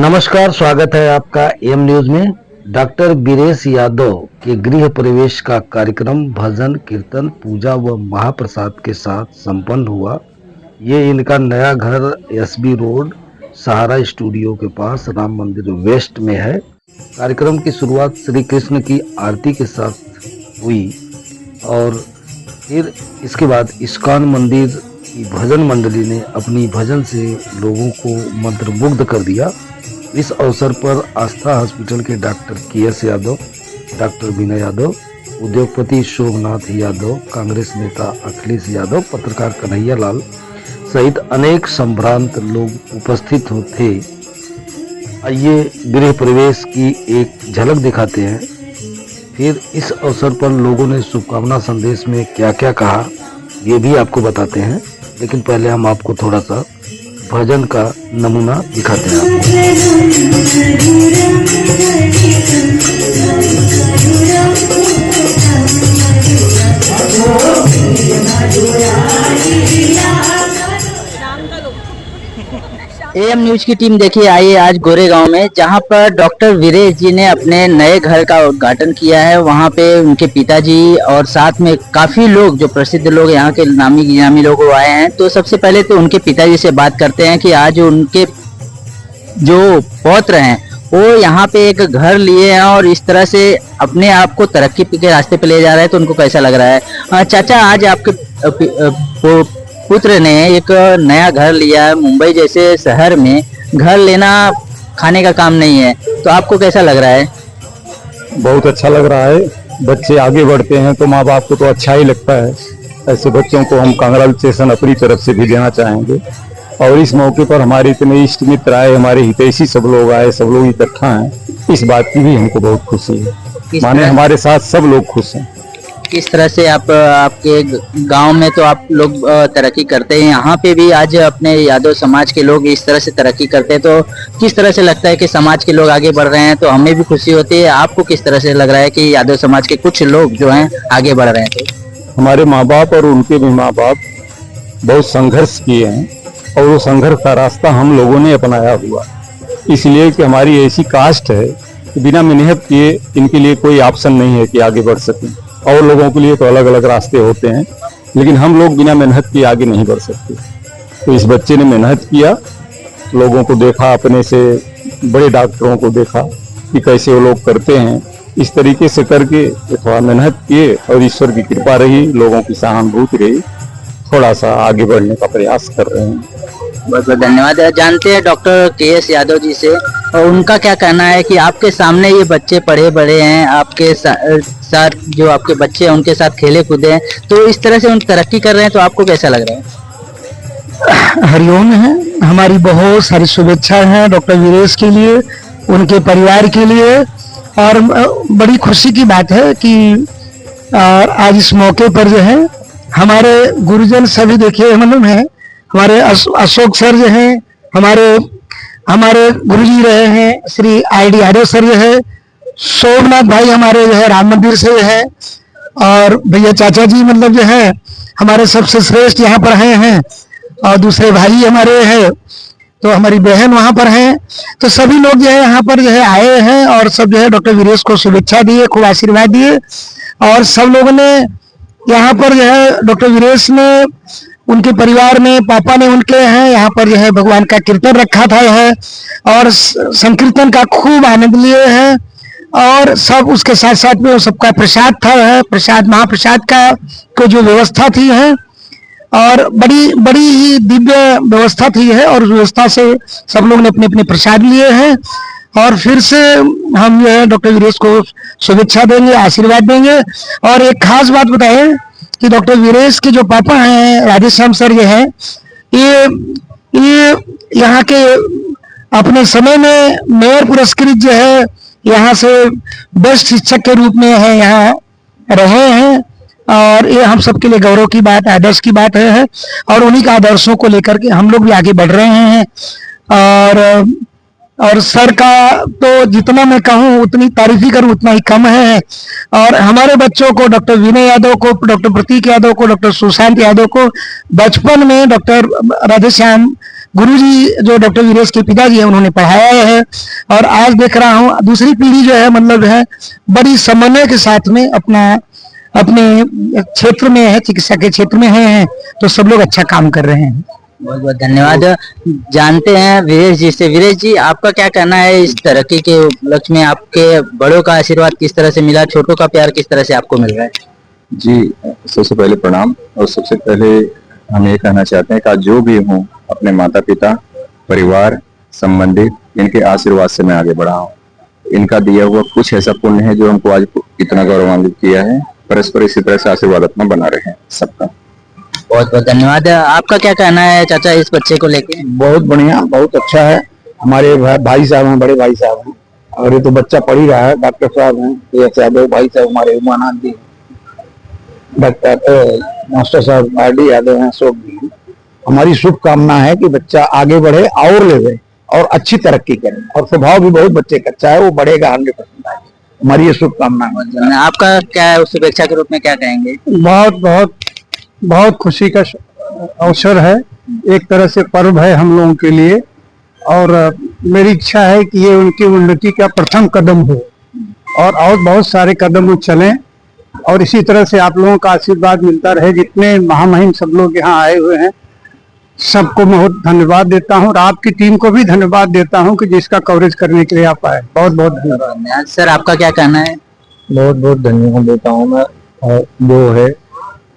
नमस्कार, स्वागत है आपका एम न्यूज में। डॉक्टर वीरेश यादव के गृह प्रवेश का कार्यक्रम भजन कीर्तन पूजा व महाप्रसाद के साथ संपन्न हुआ। ये इनका नया घर एसबी रोड सहारा स्टूडियो के पास राम मंदिर वेस्ट में है। कार्यक्रम की शुरुआत श्री कृष्ण की आरती के साथ हुई और फिर इसके बाद इस्कॉन मंदिर की भजन मंडली ने अपनी भजन से लोगों को मंत्रमुग्ध कर दिया। इस अवसर पर आस्था हॉस्पिटल के doctor KS. Yadav, doctor Vinay Yadav, उद्योगपति शोभनाथ यादव, कांग्रेस नेता अखिलेश यादव, पत्रकार कन्हैया लाल सहित अनेक संभ्रांत लोग उपस्थित थे। आइए गृह प्रवेश की एक झलक दिखाते हैं। फिर इस अवसर पर लोगों ने शुभकामना संदेश में क्या क्या कहा ये भी आपको बताते हैं, लेकिन पहले हम आपको थोड़ा सा भजन का नमूना दिखाते हैं। एम न्यूज की टीम देखिए आई है आज गोरेगांव में, जहां पर डॉक्टर वीरेश जी ने अपने नए घर का उद्घाटन किया है। वहां पे उनके पिताजी और साथ में काफी लोग जो प्रसिद्ध लोग यहाँ के नामी गिरामी लोग आए हैं। तो सबसे पहले तो उनके पिताजी से बात करते हैं कि आज उनके जो पौत्र हैं वो यहाँ पे एक घर लिए हैं और इस तरह से अपने आप को तरक्की के रास्ते पे ले जा रहे हैं, तो उनको कैसा लग रहा है? चाचा, आज आपके पुत्र ने एक नया घर लिया है। मुंबई जैसे शहर में घर लेना खाने का काम नहीं है, तो आपको कैसा लग रहा है? बहुत अच्छा लग रहा है। बच्चे आगे बढ़ते हैं तो माँ बाप को तो अच्छा ही लगता है। ऐसे बच्चों को हम कांग्रेचुलेशन अपनी तरफ से भी देना चाहेंगे। और इस मौके पर हमारे इतने इष्ट मित्र आए, हमारे हितैषी सब लोग आए, सब लोग इकट्ठा हैं, इस बात की भी हमको बहुत खुशी है। माने हमारे साथ सब लोग खुश हैं। किस तरह से आपके गांव में तो आप लोग तरक्की करते हैं, यहाँ पे भी आज अपने यादव समाज के लोग इस तरह से तरक्की करते हैं, तो किस तरह से लगता है कि समाज के लोग आगे बढ़ रहे हैं? तो हमें भी खुशी होती है। आपको किस तरह से लग रहा है कि यादव समाज के कुछ लोग जो हैं आगे बढ़ रहे हैं? तो हमारे माँ बाप और उनके भी माँ बाप बहुत संघर्ष किए हैं और वो संघर्ष का रास्ता हम लोगों ने अपनाया हुआ, इसलिए कि हमारी ऐसी कास्ट है कि बिना मेहनत किए इनके लिए कोई ऑप्शन नहीं है कि आगे बढ़ सकें। और लोगों के लिए तो अलग अलग रास्ते होते हैं, लेकिन हम लोग बिना मेहनत किए आगे नहीं बढ़ सकते। तो इस बच्चे ने मेहनत किया, लोगों को देखा, अपने से बड़े डॉक्टरों को देखा कि कैसे वो लोग करते हैं। इस तरीके से करके थोड़ा मेहनत किए और ईश्वर की कृपा रही, लोगों की सहानुभूति रही, थोड़ा सा आगे बढ़ने का प्रयास कर रहे हैं। बहुत बहुत धन्यवाद। जानते हैं डॉक्टर के.एस. यादव जी से, और उनका क्या कहना है कि आपके सामने ये बच्चे पढ़े बड़े हैं, आपके साथ जो आपके बच्चे हैं उनके साथ खेले कूदे हैं, तो इस तरह से उन तरक्की कर रहे हैं, तो आपको कैसा लग रहा है? हरिओम है। हमारी बहुत सारी शुभेच्छाएं हैं डॉक्टर वीरेश के लिए, उनके परिवार के लिए। और बड़ी खुशी की बात है कि आज इस मौके पर जो है हमारे गुरुजन सभी देखिए मालूम है, हमारे अशोक सर जो हैं, हमारे गुरुजी रहे हैं, श्री आई.डी. यादव सर जो है, शोभनाथ भाई हमारे जो है राम मंदिर से है, और भैया चाचा जी मतलब जो है हमारे सबसे श्रेष्ठ यहाँ पर हैं, और दूसरे भाई हमारे हैं, तो हमारी बहन वहाँ पर हैं। तो सभी लोग जो है यहाँ पर जो है आए हैं और सब जो है डॉक्टर वीरेश को शुभेच्छा दिए, खूब आशीर्वाद दिए। और सब लोगों ने यहाँ पर जो है डॉक्टर वीरेश ने उनके परिवार में, पापा ने उनके हैं यहाँ पर जो है भगवान का कीर्तन रखा था है, और संकीर्तन का खूब आनंद लिए हैं। और सब उसके साथ साथ में सबका प्रसाद था है, प्रसाद महाप्रसाद का को जो व्यवस्था थी है, और बड़ी बड़ी ही दिव्य व्यवस्था थी है, और व्यवस्था से सब लोग ने अपने अपने प्रसाद लिए हैं। और फिर से हम जो है डॉक्टर वीरेश को शुभेच्छा देंगे, आशीर्वाद देंगे। और एक खास बात बताएं कि डॉक्टर वीरेश के जो पापा हैं राधेश्याम सर ये हैं, ये यहाँ के अपने समय में मेयर पुरस्कृत जो है यहाँ से बेस्ट शिक्षक के रूप में है यहाँ रहे हैं, और ये हम सबके लिए गौरव की बात, आदर्श की बात है। और उन्हीं का आदर्शों को लेकर के हम लोग भी आगे बढ़ रहे हैं। और सर का तो जितना मैं कहूँ उतनी तारीफ ही करूँ उतना ही कम है। और हमारे बच्चों को, डॉक्टर विनय यादव को, डॉक्टर प्रतीक यादव को, डॉक्टर सुशांत यादव को बचपन में डॉक्टर राधेश्याम गुरुजी जो डॉक्टर वीरेश के पिताजी हैं उन्होंने पढ़ाया है। और आज देख रहा हूँ दूसरी पीढ़ी जो है मतलब है बड़ी समन्वय के साथ में अपने क्षेत्र में है, चिकित्सा के क्षेत्र में हैं, तो सब लोग अच्छा काम कर रहे हैं। बहुत बहुत धन्यवाद। जानते हैं वीरेश जी से। वीरेश जी, आपका क्या कहना है इस तरक्की के उपलक्ष्य में? आपके बड़ों का आशीर्वाद किस तरह से मिला, छोटों का प्यार किस तरह से आपको मिल रहा है? जी, सबसे पहले प्रणाम। और सबसे पहले हम ये कहना चाहते हैं कि आज जो भी हूँ अपने माता पिता, परिवार, संबंधित, इनके आशीर्वाद से मैं आगे बढ़ा हूँ। इनका दिया हुआ कुछ ऐसा पुण्य है जो हमको आज इतना गौरवान्वित किया है। परस्पर इसी तरह से आशीर्वाद अपना बना रहे हैं सबका। बहुत बहुत धन्यवाद। आपका क्या कहना है चाचा इस बच्चे को लेके? बहुत बढ़िया, बहुत अच्छा है। हमारे भाई साहब हैं, बड़े भाई साहब हैं, और ये तो बच्चा पढ़ ही रहा है। डॉक्टर साहब हैं, ये यादव भाई साहब हमारे, उमानंद जी, डॉक्टर मास्टर साहब आर.डी. यादव हैं, अशोक जी हैं। हमारी शुभकामना है कि बच्चा आगे बढ़े और लेवे और अच्छी तरक्की करे, और स्वभाव भी बहुत बच्चे का अच्छा है, वो बढ़ेगा 100%। हमारी ये शुभकामना है। आपका क्या है, उस शुभेच्छा के रूप में क्या कहेंगे? बहुत बहुत बहुत खुशी का अवसर है, एक तरह से पर्व है हम लोगों के लिए। और मेरी इच्छा है कि ये उनकी उन्नति का प्रथम कदम हो, और बहुत सारे कदम वो चलें, और इसी तरह से आप लोगों का आशीर्वाद मिलता रहे। जितने महामहिम सब लोग यहाँ आए हुए हैं, सबको मैं बहुत धन्यवाद देता हूँ, और आपकी टीम को भी धन्यवाद देता हूँ कि जिसका कवरेज करने के लिए आप आए। बहुत बहुत धन्यवाद। सर, आपका क्या कहना है? बहुत बहुत धन्यवाद देता हूँ मैं। और जो है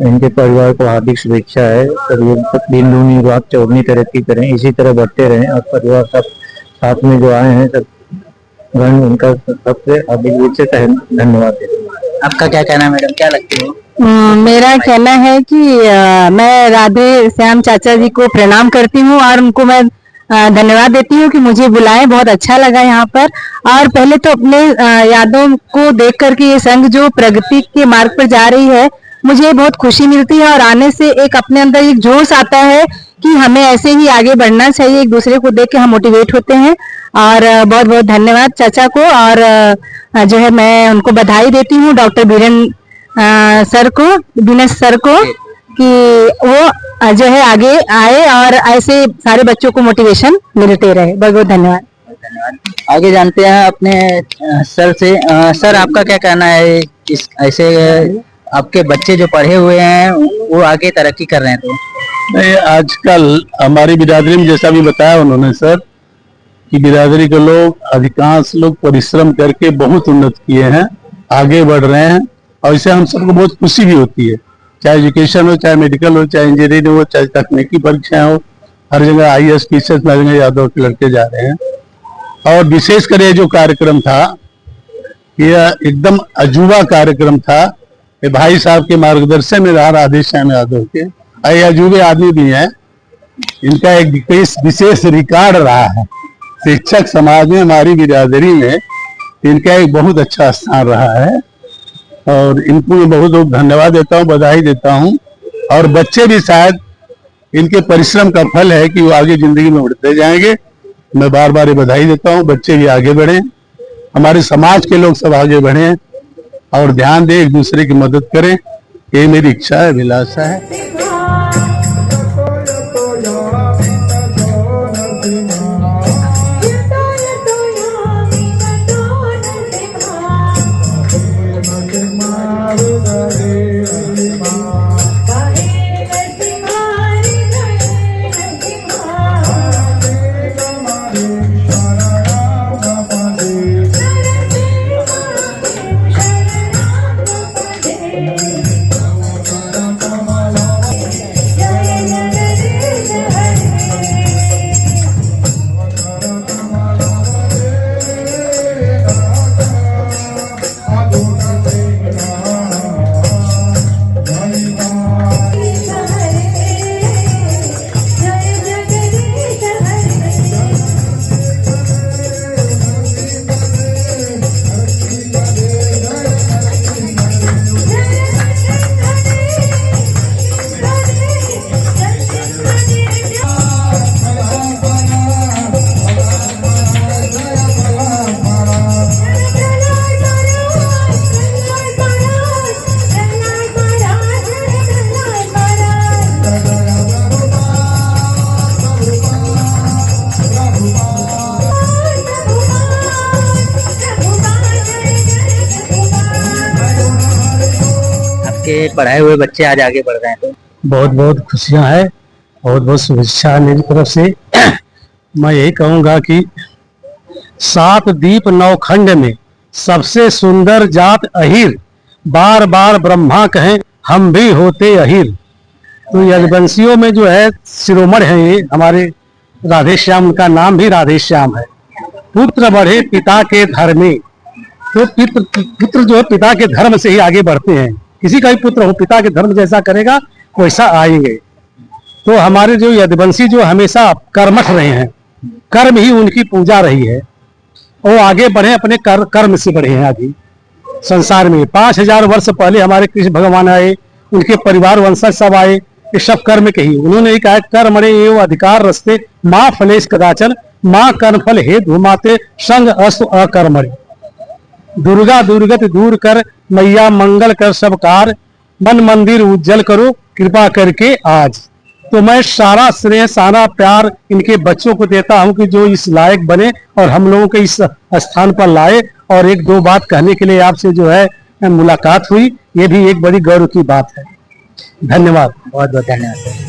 इनके परिवार को हार्दिक शुभेच्छा है, और ये दिन दूनी रात चौगनी तरक्की करें, इसी तरह बढ़ते रहें, और परिवार सब साथ में जो आए हैं सब गण, उनका सबसे हार्दिक रूप से धन्यवाद देता हूँ। आपका क्या कहना है मैडम, क्या लगती हो? मेरा कहना है कि मैं राधे श्याम चाचा जी को प्रणाम करती हूँ, और उनको मैं धन्यवाद देती हूँ कि मुझे बुलाए। बहुत अच्छा लगा यहाँ पर। और पहले तो अपने यादों को देख करके ये संघ जो प्रगति के मार्ग पर जा रही है, मुझे बहुत खुशी मिलती है, और आने से एक अपने अंदर एक जोश आता है कि हमें ऐसे ही आगे बढ़ना चाहिए। एक दूसरे को देख के हम मोटिवेट होते हैं। और बहुत बहुत धन्यवाद चाचा को। और जो है मैं उनको बधाई देती हूँ, डॉक्टर बीरेश सर को कि वो जो है आगे आए और ऐसे सारे बच्चों को मोटिवेशन मिलते रहे। बहुत बहुत धन्यवाद। आगे जानते हैं अपने सर से। सर, आपका क्या कहना है इस ऐसे आपके बच्चे जो पढ़े हुए हैं वो आगे तरक्की कर रहे हैं? तो नहीं, आजकल हमारी बिरादरी में जैसा भी बताया उन्होंने सर, कि बिरादरी के लोग अधिकांश लोग परिश्रम करके बहुत उन्नत किए हैं, आगे बढ़ रहे हैं, और इससे हम सबको बहुत खुशी भी होती है। चाहे एजुकेशन हो, चाहे मेडिकल हो, चाहे इंजीनियरिंग हो, चाहे तकनीकी परीक्षाएं हो, हर जगह IAS PCS नरेंद्र यादव के लड़के जा रहे हैं। और विशेषकर ये जो कार्यक्रम था, यह एकदम अजूबा कार्यक्रम था। ये भाई साहब के मार्गदर्शन में रहा, राधे श्याम यादव के। ये अजूबे आदमी भी हैं, इनका एक विशेष रिकॉर्ड रहा है शिक्षक समाज में, हमारी बिरादरी में इनका एक बहुत अच्छा स्थान रहा है। और इनको मैं बहुत बहुत धन्यवाद देता हूँ, बधाई देता हूँ। और बच्चे भी शायद इनके परिश्रम का फल है कि वो आगे जिंदगी में बढ़ते जाएंगे। मैं बार बार ये बधाई देता हूँ। बच्चे भी आगे बढ़े, हमारे समाज के लोग सब आगे बढ़े, और ध्यान दें, एक दूसरे की मदद करें। ये मेरी इच्छा है, अभिलाषा है। आपके पढ़ाए हुए बच्चे आज आगे बढ़ रहे हैं तो बहुत बहुत खुशियां हैं, बहुत बहुत शुभेच्छा है मेरी तरफ से। मैं यही कहूंगा कि 7 दीप 9 खंड में सबसे सुंदर जात अहिर, बार बार ब्रह्मा कहें हम भी होते अहिर। तो यदुवंशियों में जो है शिरोमणि है ये हमारे राधे श्याम, उनका नाम भी राधे श्याम है। पुत्र बढ़े पिता के धर्मे, तो पुत्र जो है पिता के धर्म से ही आगे बढ़ते हैं। किसी का भी पुत्र हो पिता के धर्म जैसा करेगा वैसा आएंगे। तो हमारे जो यदुवंशी जो हमेशा कर्मठ रहे हैं, कर्म ही उनकी पूजा रही है, वो आगे बढ़े, अपने कर्म से बढ़े हैं। आगे संसार में 5000 वर्ष पहले हमारे कृष्ण भगवान आए, उनके परिवार वंशज सब आए, ये सब कर्म के ही। उन्होंने ही कहा कर्मणे एवं अधिकार रस्ते माँ फलेश कदाचन माँ कर्मफल हे धूमाते संग अस्तु अकर्मणि। दुर्गा दुर्गत दूर कर मैया मंगल कर सब कार, मन मंदिर उज्जवल करो कृपा करके आज। तो मैं सारा श्रेय सारा प्यार इनके बच्चों को देता हूं कि जो इस लायक बने और हम लोगों के इस स्थान पर लाए। और एक दो बात कहने के लिए आपसे जो है मुलाकात हुई, ये भी एक बड़ी गौरव की बात है। धन्यवाद, बहुत बहुत धन्यवाद।